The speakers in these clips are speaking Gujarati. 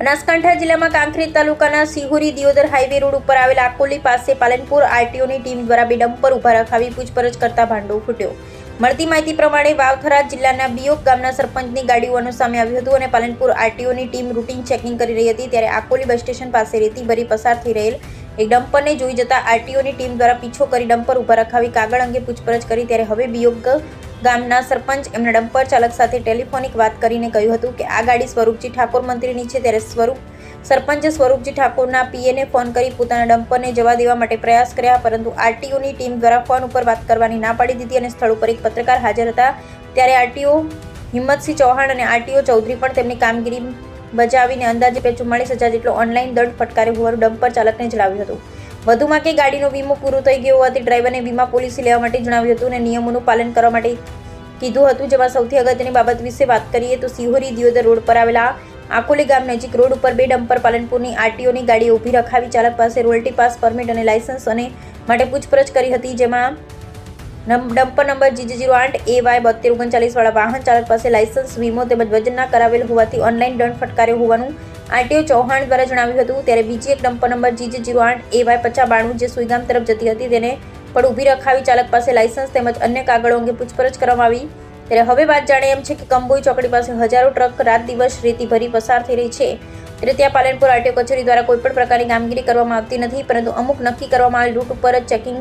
બનાસકાંઠા જિલ્લામાં કાંકરેજ તાલુકાના સિહોરી દિયોદર હાઈવે રોડ ઉપર આવેલા આકોલી પાસે પાલનપુર આરટીઓની ટીમ દ્વારા બે ડમ્પર ઉભા રખાવી પૂછપરછ કરતા ભાંડો ફૂટ્યો। મળતી માહિતી પ્રમાણે વાવથરા જિલ્લાના બિયોક ગામના સરપંચની ગાડી હોવાનું સામે આવ્યું હતું અને પાલનપુર આરટીઓની ટીમ રૂટીન ચેકિંગ કરી રહી હતી ત્યારે આકોલી બસ સ્ટેશન પાસે રેતી ભરી પસાર થઈ રહેલ એક ડમ્પરને જોઈ જતા આરટીઓની ટીમ દ્વારા પીછો કરી ડમ્પર ઉભા રખાવી કાગળ અંગે પૂછપરછ કરી ત્યારે હવે બિયોક ગામના સરપંચ એમના ડમ્પર ચાલક સાથે ટેલિફોનિક વાત કરીને કહ્યું હતું કે આ ગાડી સ્વરૂપજી ઠાકોર મંત્રીની છે ત્યારે સરપંચે સ્વરૂપજી ઠાકોરના પીએને ફોન કરી પોતાના ડમ્પરને જવા દેવા માટે પ્રયાસ કર્યા પરંતુ આરટીઓની ટીમ દ્વારા ફોન ઉપર વાત કરવાની ના પાડી દીધી અને સ્થળ ઉપર એક પત્રકાર હાજર હતા ત્યારે આરટીઓ હિંમતસિંહ ચૌહાણ અને આરટીઓ ચૌધરી પણ તેમની કામગીરી બજાવીને અંદાજે 44,000 જેટલો ઓનલાઈન દંડ ફટકાર્યો હોવાનું ડમ્પર ચાલકને જણાવ્યું હતું। વધુમાં કે ગાડીનો વીમો પૂરો થઈ ગયો હોવાથી ડ્રાઈવરને વીમા પોલિસી લેવા માટે જણાવ્યું હતું અને નિયમોનું પાલન કરવા માટે કીધું હતું। જેમાં સૌથી અગત્યની બાબત વિશે વાત કરીએ તો સિહોરી દિયોદર રોડ પર આવેલા આકોલી ગામ નજીક રોડ ઉપર બે ડમ્પર પાલનપુરની આરટીઓની ગાડી ઊભી રખાવી ચાલક પાસે રોયલ્ટી પાસ પરમિટ અને લાયસન્સ અને માટે પૂછપરછ કરી હતી। જેમાં ડમ્પર નંબર GG08AY 7239 વાળા વાહન ચાલક પાસે લાયસન્સ વીમો તેમજ વજન ના કરાવેલ હોવાથી ઓનલાઈન દંડ ફટકાર્યો હોવાનું આરટીઓ ચૌહાણ દ્વારા જણાવ્યું હતું। ત્યારે બીજી એક ડમ્પર નંબર GG08AY 5092 જે સુઈગામ તરફ જતી હતી તેને પણ ઊભી રખાવી ચાલક પાસે લાયસન્સ તેમજ અન્ય કાગળો અંગે પૂછપરછ કરવામાં આવી। ત્યારે હવે વાત જાણે એમ છે કે કંબોઈ ચોકડી પાસે હજારો ટ્રક રાત દિવસ રેતી ભરી પસાર થઈ રહી છે ત્યારે ત્યાં પાલનપુર આરટીઓ કચેરી દ્વારા કોઈપણ પ્રકારની કામગીરી કરવામાં આવતી નથી પરંતુ અમુક નક્કી કરવામાં આવેલ રૂટ ઉપર જ ચેકિંગ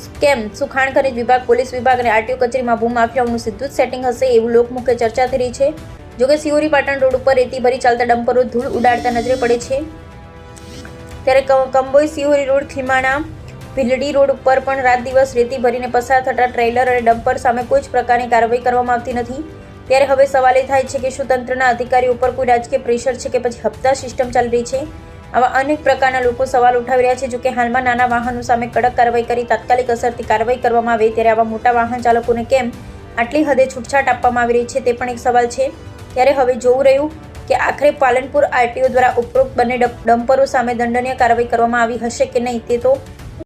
સ્કેમ સુખાણ ખનીજ વિભાગ પોલીસ વિભાગ અને આરટીઓ કચેરીમાં ભૂમાફિયાઓનું સીધું જ સેટિંગ હશે એવું લોકમુખે ચર્ચા થઈ રહી છે। જોકે સિહોરી પાટણ રોડ ઉપર રેતી ભરી ચાલતા ડમ્પરો ધૂળ ઉડાડતા નજરે પડે છે ત્યારે કંબોઈ સિહોરી રોડ ખીમાણા ભીલડી રોડ ઉપર પણ રાત દિવસ રેતી ભરીને પસાર થતા ટ્રેલર અને ડમ્પર સામે કોઈ જ પ્રકારની કાર્યવાહી કરવામાં આવતી નથી। ત્યારે હવે સવાલ એ થાય છે કે શું તંત્રના અધિકારીઓ ઉપર કોઈ રાજકીય પ્રેશર છે કે પછી હપ્તા સિસ્ટમ ચાલી રહી છે। આવા અનેક પ્રકારના લોકો સવાલ ઉઠાવી રહ્યા છે। જોકે હાલમાં નાના વાહનો સામે કડક કાર્યવાહી કરી તાત્કાલિક અસરથી કાર્યવાહી કરવામાં આવે ત્યારે આવા મોટા વાહન ચાલકોને કેમ આટલી હદે છૂટછાટ આપવામાં આવી રહી છે તે પણ એક સવાલ છે। ત્યારે હવે જોવું રહ્યું કે આખરે પાલનપુર આરટીઓ દ્વારા ઉપરોક્ત બંને ડમ્પરો સામે દંડનીય કાર્યવાહી કરવામાં આવી હશે કે નહીં તે તો